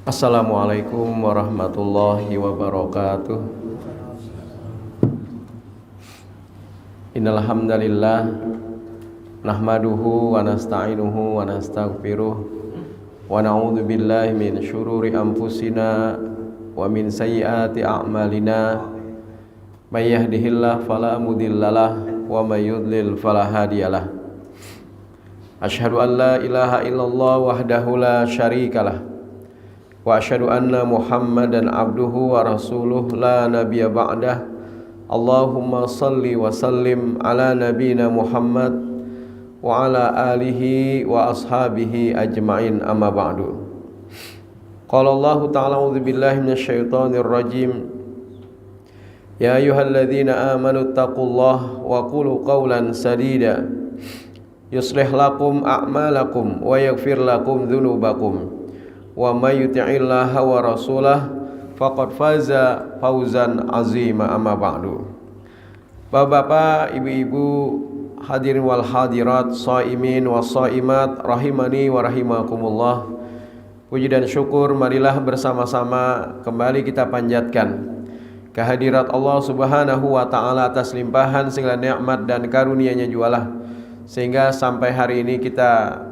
Assalamualaikum warahmatullahi wabarakatuh. Innal hamdalillah nahmaduhu wa nasta'inuhu wa nastaghfiruh wa na'udzu billahi min syururi anfusina wa min sayyiati a'malina. May yahdihillahu fala mudhillalah wa may yudlil fala hadiyalah. Asyhadu an la ilaha illallah wahdahu la syarikalah wa asyhadu anna Muhammadan abduhu wa rasuluh la nabiyya ba'dah. Allahumma salli wa sallim ala nabiyina Muhammad wa ala alihi wa ashabihi ajma'in, amma ba'du. Qala Allah ta'ala a'udzu billahi minasyaitonir rajim. Ya ayyuhalladzina amanu taqullaha wa qulu qawlan sadida yuslih lakum a'malakum wa yaghfir lakum dzunubakum wa may yuti'illaha wa rasulah faqad faza fawzan azima, amma ba'du. Bapak-bapak, ibu-ibu, hadirin wal hadirat, shaimin wa shaimat rahimani wa rahimakumullah. Puji dan syukur marilah bersama-sama kembali kita panjatkan kehadirat Allah Subhanahu wa taala atas limpahan segala nikmat dan karunia-Nya jualah, sehingga sampai hari ini kita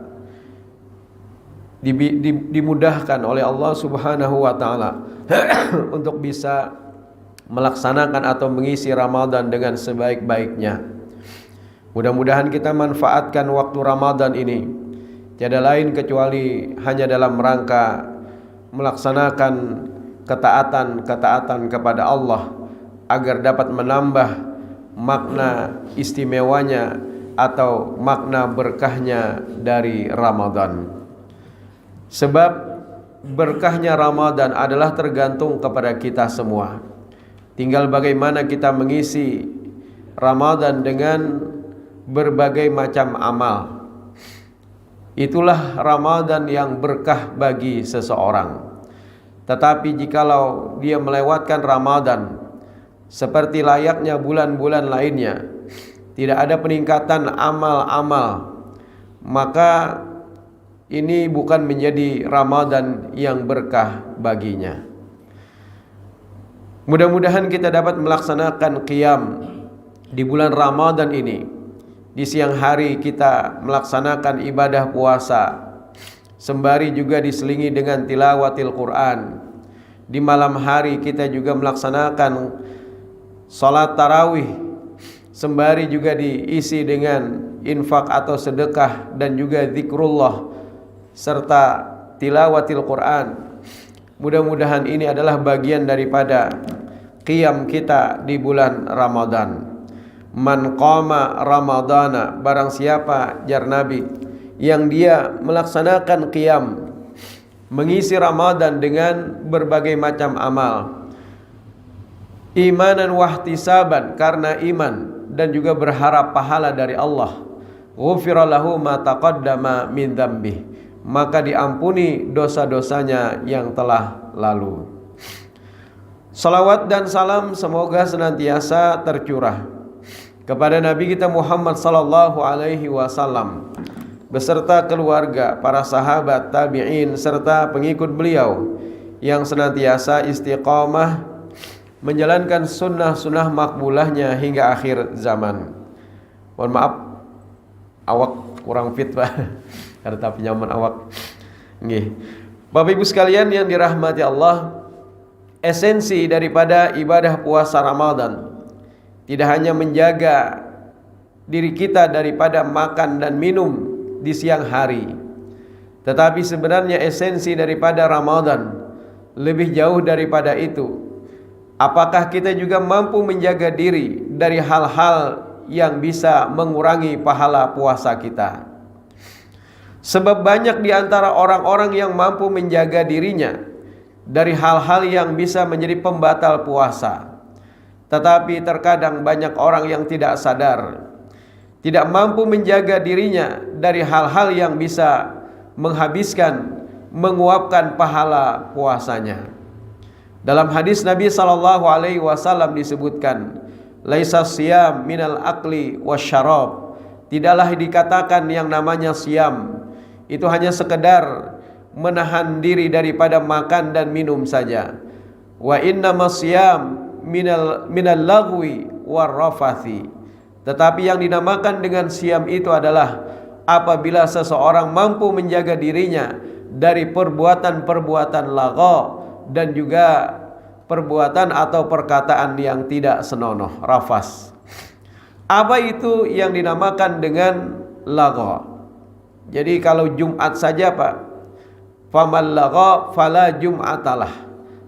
dimudahkan oleh Allah Subhanahu wa taala untuk bisa melaksanakan atau mengisi Ramadan dengan sebaik-baiknya. Mudah-mudahan kita manfaatkan waktu Ramadan ini tiada lain kecuali hanya dalam rangka melaksanakan ketaatan kepada Allah agar dapat menambah makna istimewanya atau makna berkahnya dari Ramadan. Sebab berkahnya Ramadan adalah tergantung kepada kita semua. Tinggal bagaimana kita mengisi Ramadan dengan berbagai macam amal. Itulah Ramadan yang berkah bagi seseorang. Tetapi jikalau dia melewatkan Ramadan seperti layaknya bulan-bulan lainnya, tidak ada peningkatan amal-amal, maka ini bukan menjadi Ramadan yang berkah baginya. Mudah-mudahan kita dapat melaksanakan qiyam di bulan Ramadan ini. Di siang hari kita melaksanakan ibadah puasa, sembari juga diselingi dengan tilawatil Quran. Di malam hari kita juga melaksanakan salat tarawih, sembari juga diisi dengan infak atau sedekah dan juga zikrullah serta tilawatil Quran. Mudah-mudahan ini adalah bagian daripada qiyam kita di bulan Ramadan. Man qama ramadana, barang siapa jar Nabi yang dia melaksanakan qiyam, mengisi Ramadan dengan berbagai macam amal, imanan wahtisaban, karena iman dan juga berharap pahala dari Allah, ghufira lahu ma taqaddama min dzambih, maka diampuni dosa-dosanya yang telah lalu. Salawat dan salam semoga senantiasa tercurah kepada Nabi kita Muhammad sallallahu alaihi wasallam beserta keluarga, para sahabat, tabi'in serta pengikut beliau yang senantiasa istiqamah menjalankan sunnah-sunnah makbulahnya hingga akhir zaman. Mohon maaf, awak kurang fit Pak. Karena pinjaman awak. Nggih. Bapak Ibu sekalian yang dirahmati Allah, esensi daripada ibadah puasa Ramadan tidak hanya menjaga diri kita daripada makan dan minum di siang hari, tetapi sebenarnya esensi daripada Ramadan lebih jauh daripada itu. Apakah kita juga mampu menjaga diri dari hal-hal yang bisa mengurangi pahala puasa kita? Sebab banyak di antara orang-orang yang mampu menjaga dirinya dari hal-hal yang bisa menjadi pembatal puasa. Tetapi terkadang banyak orang yang tidak sadar, tidak mampu menjaga dirinya dari hal-hal yang bisa menghabiskan, menguapkan pahala puasanya. Dalam hadis Nabi SAW disebutkan, laisa siyam minal akli wasyarab, tidaklah dikatakan yang namanya siam itu hanya sekedar menahan diri daripada makan dan minum saja. Wa innamas siyam minal lagwi warrafathi. Tetapi yang dinamakan dengan siam itu adalah apabila seseorang mampu menjaga dirinya dari perbuatan-perbuatan lagha dan juga perbuatan atau perkataan yang tidak senonoh, rafas. Apa itu yang dinamakan dengan lagha? Jadi kalau Jumat saja Pak, famal lagha fala jum'atalah.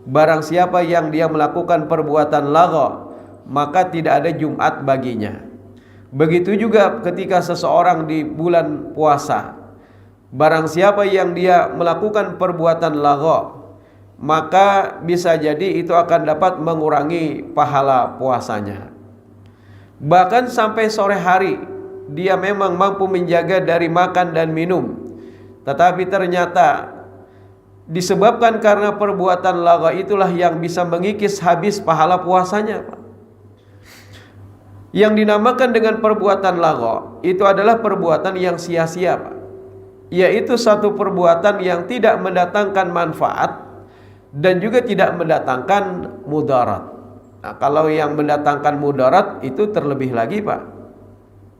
Barang siapa yang dia melakukan perbuatan lagha, maka tidak ada Jumat baginya. Begitu juga ketika seseorang di bulan puasa, barang siapa yang dia melakukan perbuatan lagha, maka bisa jadi itu akan dapat mengurangi pahala puasanya. Bahkan sampai sore hari dia memang mampu menjaga dari makan dan minum, tetapi ternyata disebabkan karena perbuatan lagha itulah yang bisa mengikis habis pahala puasanya, Pak. Yang dinamakan dengan perbuatan lagha itu adalah perbuatan yang sia-sia, Pak. Yaitu satu perbuatan yang tidak mendatangkan manfaat dan juga tidak mendatangkan mudarat. Nah, kalau yang mendatangkan mudarat itu terlebih lagi, Pak,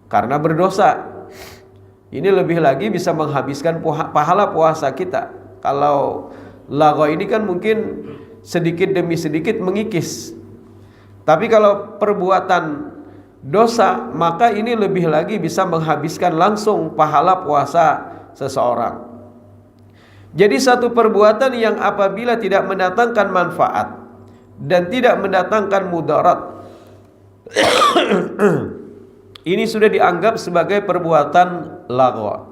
karena berdosa. Ini lebih lagi bisa menghabiskan pahala puasa kita. Kalau lagha ini kan mungkin sedikit demi sedikit mengikis. Tapi kalau perbuatan dosa, maka ini lebih lagi bisa menghabiskan langsung pahala puasa seseorang. Jadi satu perbuatan yang apabila tidak mendatangkan manfaat dan tidak mendatangkan mudarat, ini sudah dianggap sebagai perbuatan lagha.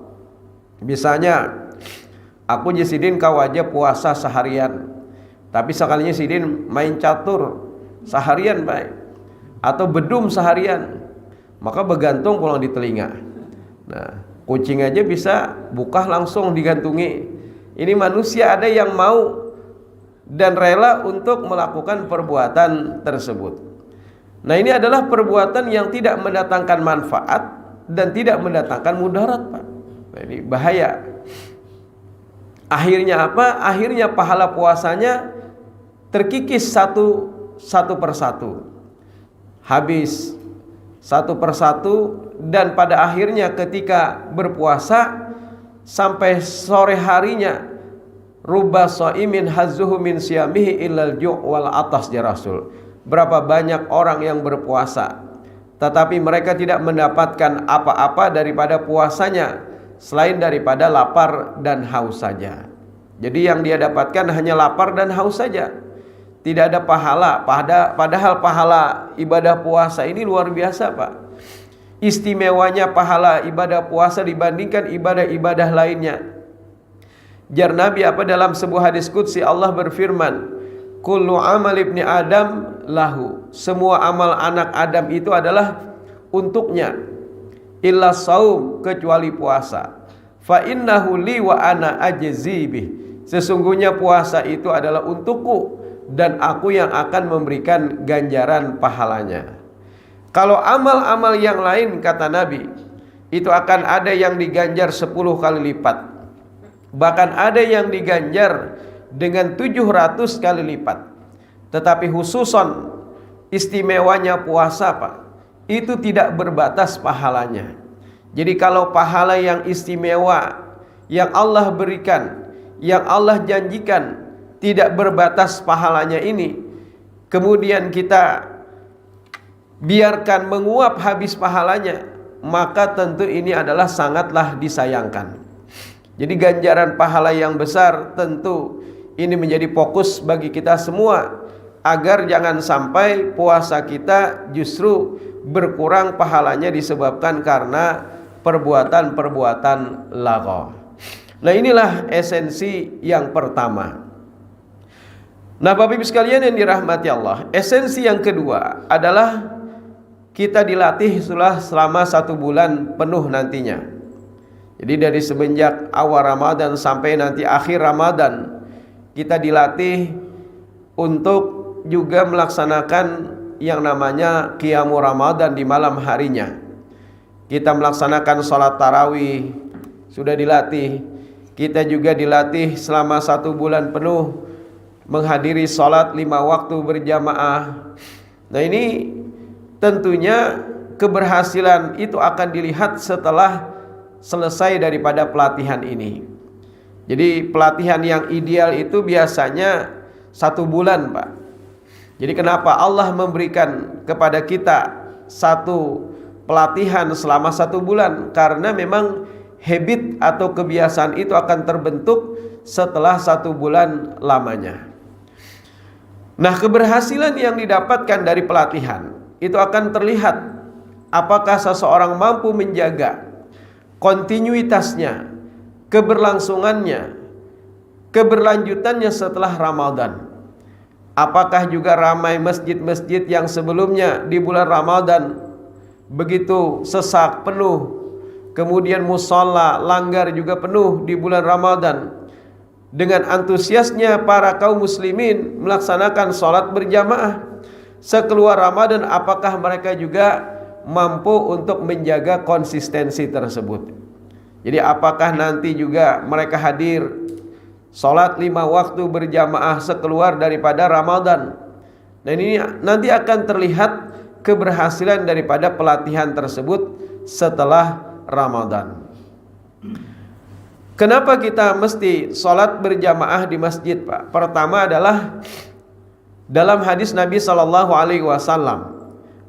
Misalnya, aku Sidin kau aja puasa seharian, tapi sekalinya Sidin main catur seharian, baik, atau bedum seharian, maka begantung pulang di telinga. Nah, kucing aja bisa buka langsung digantungi. Ini manusia ada yang mau dan rela untuk melakukan perbuatan tersebut. Nah, ini adalah perbuatan yang tidak mendatangkan manfaat dan tidak mendatangkan mudarat, Pak. Nah, ini bahaya. Akhirnya apa? Akhirnya pahala puasanya terkikis satu persatu. Habis satu persatu, dan pada akhirnya ketika berpuasa sampai sore harinya, rubba shaimin hazzuhu min siyamihi illal ju' wal atas, ya Rasul. Berapa banyak orang yang berpuasa tetapi mereka tidak mendapatkan apa-apa daripada puasanya selain daripada lapar dan haus saja. Jadi yang dia dapatkan hanya lapar dan haus saja, tidak ada pahala. Padahal pahala ibadah puasa ini luar biasa, Pak. Istimewanya pahala ibadah puasa dibandingkan ibadah-ibadah lainnya. Jar Nabi apa dalam sebuah hadis qudsi, Allah berfirman, kullu amal ibni Adam lahu. Semua amal anak Adam itu adalah untuknya, illa saum, kecuali puasa. Fa innahu li wa ana ajzi bih. Sesungguhnya puasa itu adalah untukku dan aku yang akan memberikan ganjaran pahalanya. Kalau amal-amal yang lain, kata Nabi, itu akan ada yang diganjar 10 kali lipat. Bahkan ada yang diganjar dengan 700 kali lipat. Tetapi khususon istimewanya puasa, Pak, itu tidak berbatas pahalanya. Jadi kalau pahala yang istimewa yang Allah berikan, yang Allah janjikan, tidak berbatas pahalanya ini, kemudian kita biarkan menguap habis pahalanya, maka tentu ini adalah sangatlah disayangkan. Jadi ganjaran pahala yang besar tentu ini menjadi fokus bagi kita semua, agar jangan sampai puasa kita justru berkurang pahalanya disebabkan karena perbuatan-perbuatan lagha. Nah, inilah esensi yang pertama. Nah, Bapak Ibu sekalian yang dirahmati Allah, esensi yang kedua adalah kita dilatih selama 1 bulan penuh nantinya. Jadi dari semenjak awal Ramadan sampai nanti akhir Ramadan, kita dilatih untuk juga melaksanakan yang namanya Qiyamu Ramadan di malam harinya. Kita melaksanakan sholat tarawih, sudah dilatih. Kita juga dilatih selama 1 bulan penuh menghadiri sholat 5 waktu berjamaah. Nah ini tentunya keberhasilan itu akan dilihat setelah selesai daripada pelatihan ini. Jadi pelatihan yang ideal itu biasanya 1 bulan, Pak. Jadi kenapa Allah memberikan kepada kita satu pelatihan selama 1 bulan? Karena memang habit atau kebiasaan itu akan terbentuk setelah 1 bulan lamanya. Nah, keberhasilan yang didapatkan dari pelatihan itu akan terlihat apakah seseorang mampu menjaga kontinuitasnya, keberlangsungannya, keberlanjutannya setelah Ramadan. Apakah juga ramai masjid-masjid yang sebelumnya di bulan Ramadan begitu sesak, penuh, kemudian musola, langgar juga penuh di bulan Ramadan. Dengan antusiasnya para kaum muslimin melaksanakan sholat berjamaah sekeluar Ramadan, apakah mereka juga mampu untuk menjaga konsistensi tersebut? Jadi apakah nanti juga mereka hadir sholat 5 waktu berjamaah sekeluar daripada Ramadan? Dan ini nanti akan terlihat keberhasilan daripada pelatihan tersebut setelah Ramadan. Kenapa kita mesti sholat berjamaah di masjid, Pak? Pertama adalah dalam hadis Nabi SAW,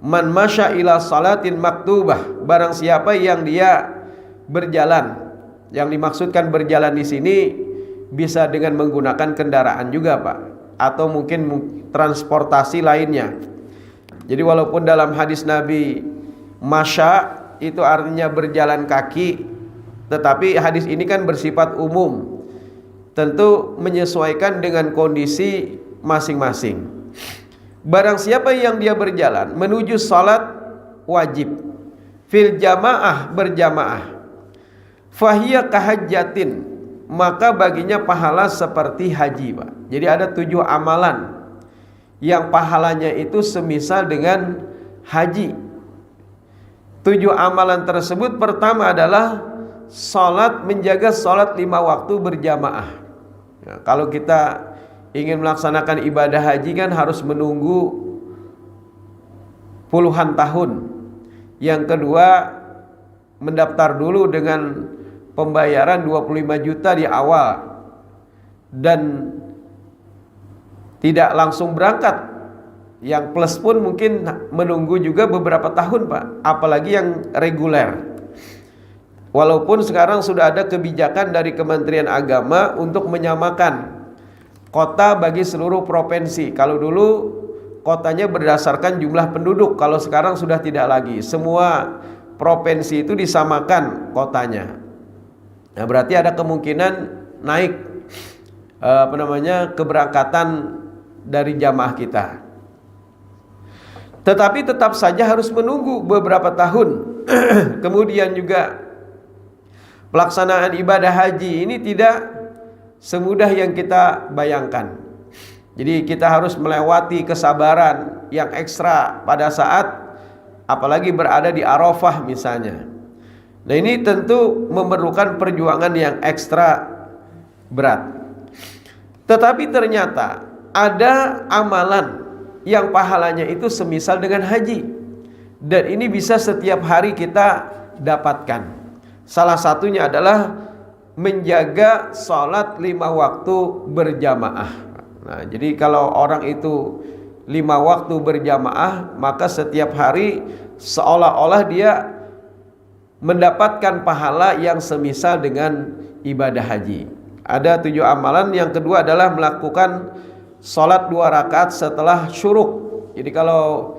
man masya ila salatin maktubah, barang siapa yang dia berjalan, yang dimaksudkan berjalan di sini bisa dengan menggunakan kendaraan juga, Pak, atau mungkin transportasi lainnya. Jadi walaupun dalam hadis Nabi masya itu artinya berjalan kaki, tetapi hadis ini kan bersifat umum, tentu menyesuaikan dengan kondisi masing-masing. Barang siapa yang dia berjalan menuju salat wajib fil jamaah, berjamaah, fahiya kahajjatin, maka baginya pahala seperti haji, Pak. Jadi ada 7 amalan yang pahalanya itu semisal dengan haji. 7 amalan tersebut, pertama adalah salat, menjaga salat 5 waktu berjamaah. Ya, kalau kita ingin melaksanakan ibadah haji kan harus menunggu puluhan tahun. Yang kedua, mendaftar dulu dengan pembayaran 25 juta di awal dan tidak langsung berangkat. Yang plus pun mungkin menunggu juga beberapa tahun, Pak, apalagi yang reguler. Walaupun sekarang sudah ada kebijakan dari Kementerian Agama untuk menyamakan kota bagi seluruh provinsi. Kalau dulu kotanya berdasarkan jumlah penduduk, kalau sekarang sudah tidak lagi. Semua provinsi itu disamakan kotanya. Nah, berarti ada kemungkinan naik keberangkatan dari jamaah kita. Tetapi tetap saja harus menunggu beberapa tahun. Kemudian juga pelaksanaan ibadah haji ini tidak semudah yang kita bayangkan. Jadi kita harus melewati kesabaran yang ekstra pada saat apalagi berada di Arafah misalnya. Nah, ini tentu memerlukan perjuangan yang ekstra berat. Tetapi ternyata ada amalan yang pahalanya itu semisal dengan haji, dan ini bisa setiap hari kita dapatkan. Salah satunya adalah menjaga sholat 5 waktu berjamaah. Nah, jadi kalau orang itu 5 waktu berjamaah, maka setiap hari seolah-olah dia mendapatkan pahala yang semisal dengan ibadah haji. Ada 7 amalan. Yang kedua adalah melakukan sholat 2 rakaat setelah syuruk. Jadi kalau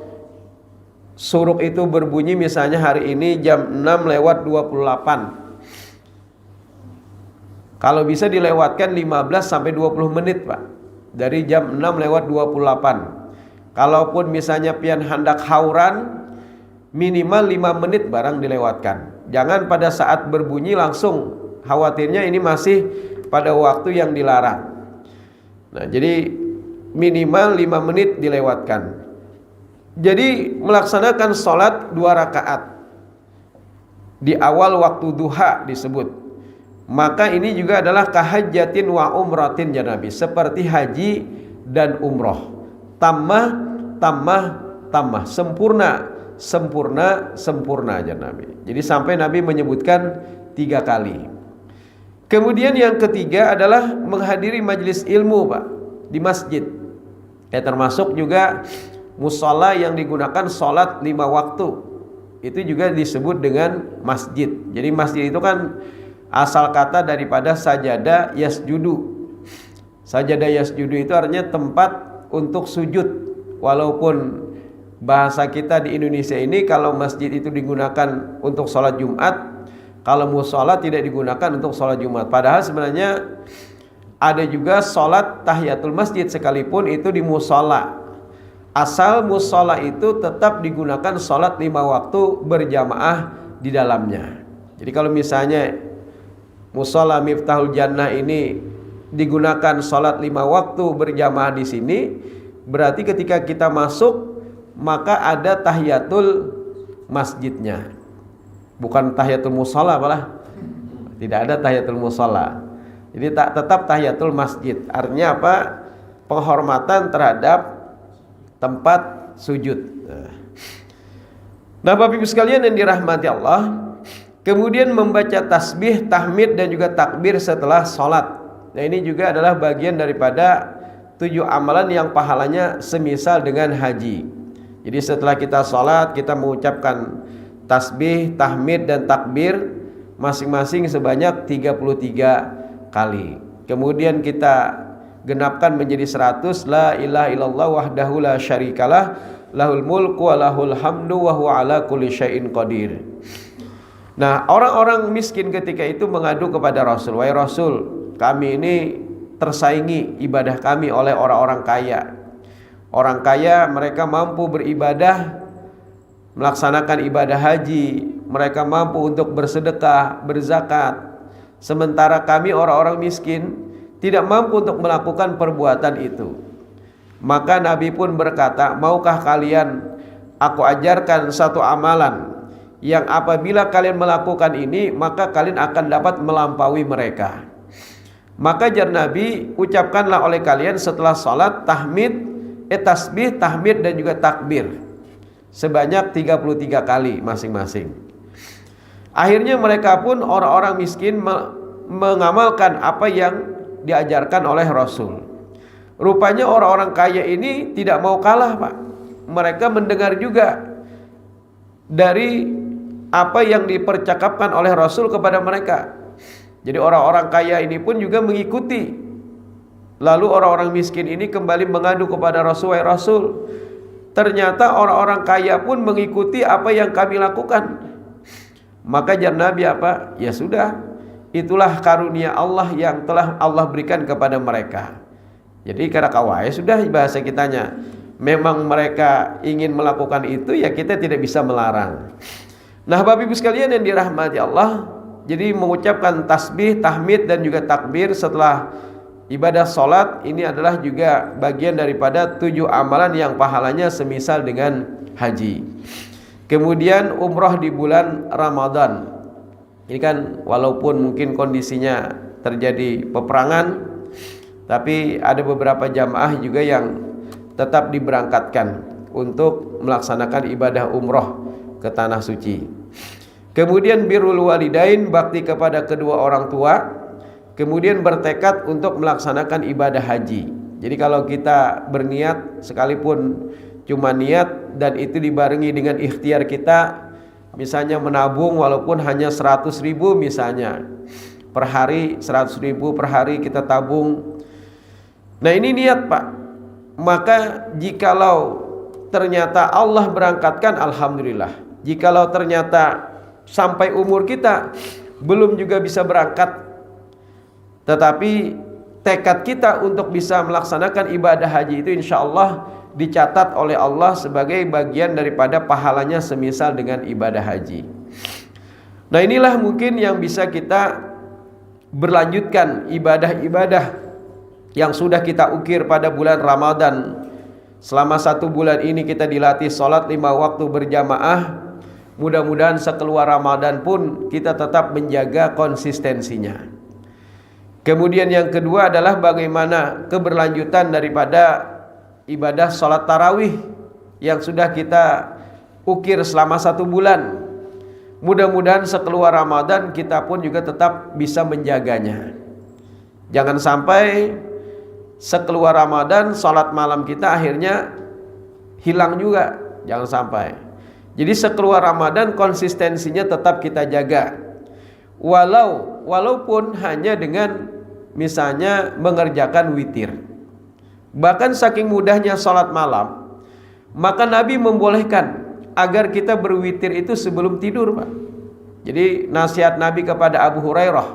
syuruk itu berbunyi misalnya hari ini jam 6:28, kalau bisa dilewatkan 15 sampai 20 menit, Pak, dari jam 6:28. Kalaupun misalnya pian hendak hauran, minimal 5 menit barang dilewatkan. Jangan pada saat berbunyi langsung, khawatirnya ini masih pada waktu yang dilarang. Nah, jadi minimal 5 menit dilewatkan. Jadi melaksanakan sholat 2 rakaat di awal waktu duha disebut. Maka ini juga adalah kahajjatin wa umratin ya Nabi, seperti haji dan umroh. Tamah, tamah, tamah, sempurna, sempurna, sempurna aja Nabi. Jadi sampai Nabi menyebutkan 3 kali. Kemudian yang ketiga adalah menghadiri majelis ilmu Pak, di masjid. Termasuk juga musola yang digunakan sholat 5 waktu. Itu juga disebut dengan masjid. Jadi masjid itu kan asal kata daripada sajada yasjudu. Sajada yasjudu itu artinya tempat untuk sujud. Walaupun bahasa kita di Indonesia ini kalau masjid itu digunakan untuk sholat Jumat, kalau musola tidak digunakan untuk sholat Jumat. Padahal sebenarnya ada juga sholat tahiyatul masjid sekalipun itu di musola. Asal musola itu tetap digunakan sholat 5 waktu berjamaah di dalamnya. Jadi kalau misalnya musola Miftahul Jannah ini digunakan sholat 5 waktu berjamaah di sini, berarti ketika kita masuk maka ada tahiyatul masjidnya, bukan tahiyatul musola malah. Tidak ada tahiyatul musola. Jadi tetap tahiyatul masjid. Artinya apa? Penghormatan terhadap tempat sujud. Nah, Bapak Ibu sekalian yang dirahmati Allah, kemudian membaca tasbih, tahmid dan juga takbir setelah sholat. Nah, ini juga adalah bagian daripada 7 amalan yang pahalanya semisal dengan haji. Jadi setelah kita sholat, kita mengucapkan tasbih, tahmid dan takbir masing-masing sebanyak 33 kali. Kemudian kita genapkan menjadi 100, la ilaha illallah wahdahu la syarikalah, lahul mulku wa lahul hamdu wa huwa ala kulli syai'in qadir. Nah, orang-orang miskin ketika itu mengadu kepada Rasul, wahai Rasul, kami ini tersaingi ibadah kami oleh orang-orang kaya. Orang kaya mereka mampu beribadah, melaksanakan ibadah haji, mereka mampu untuk bersedekah, berzakat. Sementara kami orang-orang miskin tidak mampu untuk melakukan perbuatan itu. Maka Nabi pun berkata, maukah kalian aku ajarkan satu amalan yang apabila kalian melakukan ini maka kalian akan dapat melampaui mereka. Maka jar Nabi, ucapkanlah oleh kalian setelah salat tasbih, tahmid dan juga takbir sebanyak 33 kali masing-masing. Akhirnya mereka pun orang-orang miskin mengamalkan apa yang diajarkan oleh Rasul. Rupanya orang-orang kaya ini tidak mau kalah Pak. Mereka mendengar juga dari apa yang dipercakapkan oleh Rasul kepada mereka. Jadi orang-orang kaya ini pun juga mengikuti. Lalu orang-orang miskin ini kembali mengadu kepada Rasul, wahai Rasul, ternyata orang-orang kaya pun mengikuti apa yang kami lakukan. Maka jar Nabi apa? Ya sudah, itulah karunia Allah yang telah Allah berikan kepada mereka. Jadi kata kawai sudah bahasa kitanya. Memang mereka ingin melakukan itu, ya kita tidak bisa melarang. Nah, Bapak Ibu sekalian yang dirahmati Allah, jadi mengucapkan tasbih, tahmid dan juga takbir setelah ibadah sholat ini adalah juga bagian daripada 7 amalan yang pahalanya semisal dengan haji. Kemudian umroh di bulan Ramadan. Ini kan walaupun mungkin kondisinya terjadi peperangan, tapi ada beberapa jamaah juga yang tetap diberangkatkan untuk melaksanakan ibadah umroh ke tanah suci. Kemudian birrul walidain, bakti kepada kedua orang tua. Kemudian bertekad untuk melaksanakan ibadah haji. Jadi kalau kita berniat, sekalipun cuma niat dan itu dibarengi dengan ikhtiar kita, misalnya menabung walaupun hanya 100.000 misalnya per hari, 100.000 per hari kita tabung. Nah ini niat Pak. Maka jikalau ternyata Allah berangkatkan, alhamdulillah. Jikalau ternyata sampai umur kita belum juga bisa berangkat, tetapi tekad kita untuk bisa melaksanakan ibadah haji itu insya Allah dicatat oleh Allah sebagai bagian daripada pahalanya semisal dengan ibadah haji. Nah inilah mungkin yang bisa kita berlanjutkan ibadah-ibadah yang sudah kita ukir pada bulan Ramadan. Selama 1 bulan ini kita dilatih sholat 5 waktu berjamaah. Mudah-mudahan sekeluar Ramadan pun kita tetap menjaga konsistensinya. Kemudian yang kedua adalah bagaimana keberlanjutan daripada ibadah sholat tarawih yang sudah kita ukir selama 1 bulan. Mudah-mudahan sekeluar Ramadan kita pun juga tetap bisa menjaganya. Jangan sampai sekeluar Ramadan sholat malam kita akhirnya hilang juga. Jangan sampai. Jadi sekeluar Ramadan konsistensinya tetap kita jaga. Walaupun hanya dengan misalnya mengerjakan witir. Bahkan saking mudahnya sholat malam, maka Nabi membolehkan agar kita berwitir itu sebelum tidur, Pak. Jadi nasihat Nabi kepada Abu Hurairah,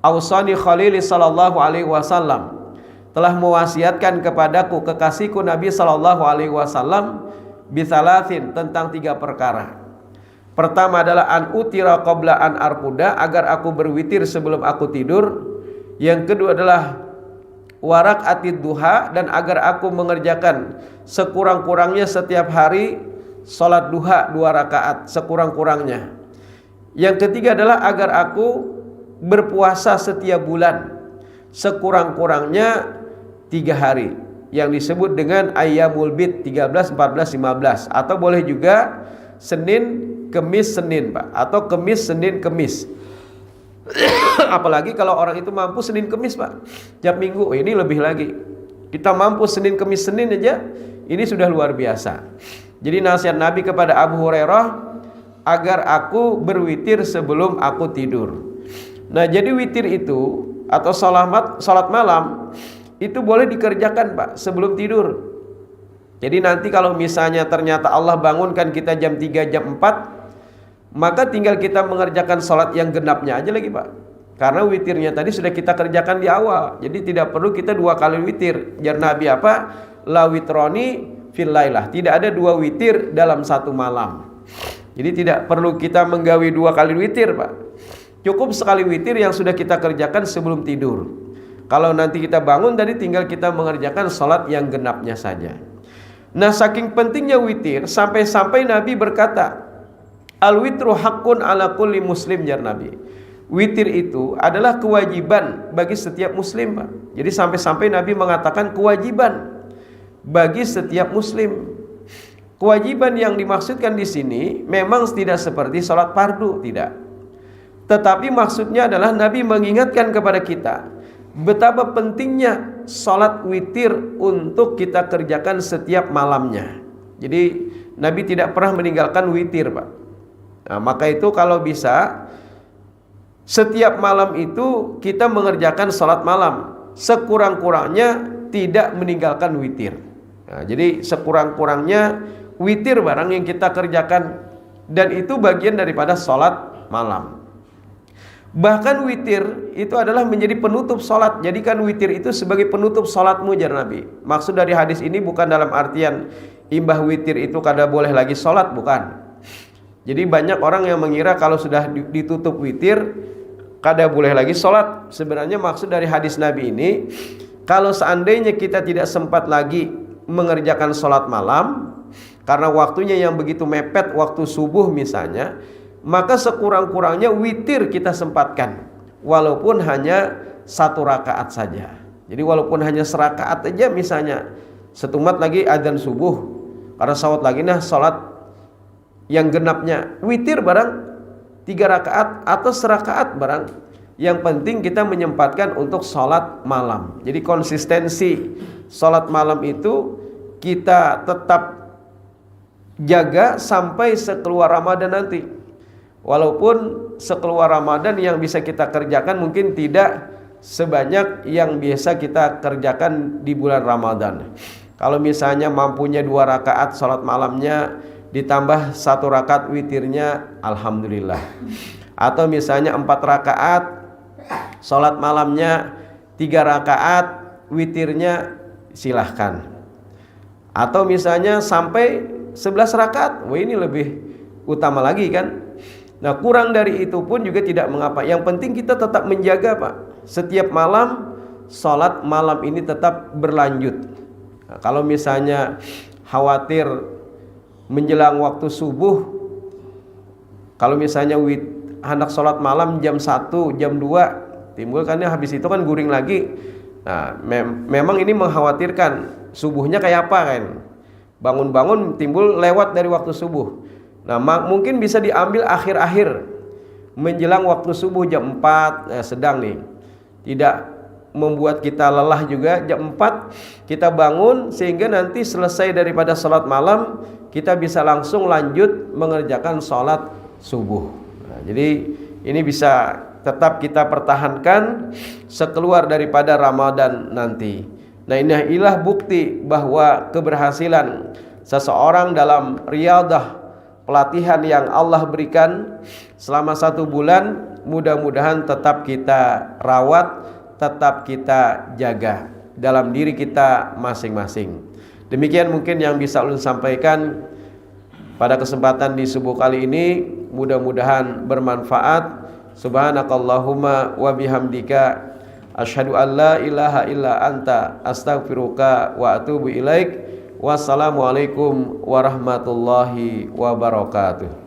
"Ausani Khalili sallallahu alaihi wasallam," telah mewasiatkan kepadaku kekasihku Nabi sallallahu alaihi wasallam bisalasin, tentang 3 perkara. Pertama adalah an utira qabla an arkuda, agar aku berwitir sebelum aku tidur. Yang kedua adalah warak atid duha, dan agar aku mengerjakan sekurang-kurangnya setiap hari sholat duha 2 rakaat sekurang-kurangnya. Yang ketiga adalah agar aku berpuasa setiap bulan sekurang-kurangnya 3 hari, yang disebut dengan ayyamul bid, 13, 14, 15, atau boleh juga Senin, Kemis, Senin, Pak, atau Kemis, Senin, Kemis. Apalagi kalau orang itu mampu Senin Kemis, Pak, tiap minggu, ini lebih lagi. Kita mampu Senin Kemis Senin aja, ini sudah luar biasa. Jadi nasihat Nabi kepada Abu Hurairah agar aku berwitir sebelum aku tidur. Nah, jadi witir itu atau salat malam itu boleh dikerjakan, Pak, sebelum tidur. Jadi nanti kalau misalnya ternyata Allah bangunkan kita jam 3, jam 4, maka tinggal kita mengerjakan sholat yang genapnya aja lagi, Pak. Karena witirnya tadi sudah kita kerjakan di awal. Jadi tidak perlu kita 2 kali witir. Jar Nabi apa? La witroni fil lailah. Tidak ada 2 witir dalam 1 malam. Jadi tidak perlu kita menggawi 2 kali witir, Pak. Cukup sekali witir yang sudah kita kerjakan sebelum tidur. Kalau nanti kita bangun tadi tinggal kita mengerjakan sholat yang genapnya saja. Nah, saking pentingnya witir sampai-sampai Nabi berkata, al-witru haqqun ala kulli muslim, jar Nabi. Witir itu adalah kewajiban bagi setiap muslim, Pak. Jadi sampai-sampai Nabi mengatakan kewajiban bagi setiap muslim. Kewajiban yang dimaksudkan di sini memang tidak seperti sholat fardu, tidak. Tetapi maksudnya adalah Nabi mengingatkan kepada kita betapa pentingnya sholat witir untuk kita kerjakan setiap malamnya. Jadi Nabi tidak pernah meninggalkan witir, Pak. Nah, maka itu kalau bisa setiap malam itu kita mengerjakan sholat malam, sekurang-kurangnya tidak meninggalkan witir. Nah, jadi sekurang-kurangnya witir barang yang kita kerjakan, dan itu bagian daripada sholat malam. Bahkan witir itu adalah menjadi penutup sholat. Jadikan witir itu sebagai penutup sholatmu, jar Nabi. Maksud dari hadis ini bukan dalam artian imbah witir itu kada boleh lagi sholat, bukan. Jadi banyak orang yang mengira kalau sudah ditutup witir kada boleh lagi sholat. Sebenarnya maksud dari hadis Nabi ini, kalau seandainya kita tidak sempat lagi mengerjakan sholat malam karena waktunya yang begitu mepet, waktu subuh misalnya, maka sekurang-kurangnya witir kita sempatkan, walaupun hanya 1 rakaat saja. Jadi walaupun hanya 1 rakaat aja, misalnya setumat lagi adzan subuh, karena sawat lagi nah sholat yang genapnya witir barang 3 rakaat atau 1 rakaat barang. Yang penting kita menyempatkan untuk sholat malam. Jadi konsistensi sholat malam itu kita tetap jaga sampai sekeluar Ramadan nanti. Walaupun sekeluar Ramadan yang bisa kita kerjakan mungkin tidak sebanyak yang biasa kita kerjakan di bulan Ramadan. Kalau misalnya mampunya 2 rakaat sholat malamnya ditambah 1 rakaat witirnya, alhamdulillah. Atau misalnya 4 rakaat sholat malamnya, 3 rakaat witirnya, silahkan. Atau misalnya sampai 11 rakaat, wah ini lebih utama lagi kan. Nah, kurang dari itu pun juga tidak mengapa. Yang penting kita tetap menjaga, Pak. Setiap malam sholat malam ini tetap berlanjut. Nah, kalau misalnya khawatir menjelang waktu subuh, kalau misalnya hendak sholat malam jam 1, jam 2, timbul kan habis itu kan guring lagi. Nah, memang ini mengkhawatirkan subuhnya kayak apa kan. Bangun-bangun timbul lewat dari waktu subuh. Nah, mungkin bisa diambil akhir-akhir menjelang waktu subuh jam 4, sedang nih. Tidak membuat kita lelah juga, jam 4 kita bangun sehingga nanti selesai daripada sholat malam kita bisa langsung lanjut mengerjakan sholat subuh. Nah, jadi ini bisa tetap kita pertahankan sekeluar daripada Ramadan nanti. Nah, inilah bukti bahwa keberhasilan seseorang dalam riyadah, pelatihan yang Allah berikan selama 1 bulan, mudah-mudahan tetap kita rawat, tetap kita jaga dalam diri kita masing-masing. Demikian mungkin yang bisa ulun sampaikan pada kesempatan di subuh kali ini, mudah-mudahan bermanfaat. Subhanakallahumma wa bihamdika asyhadu an la ilaha illa anta astaghfiruka wa atubu ilaik. Wassalamualaikum warahmatullahi wabarakatuh.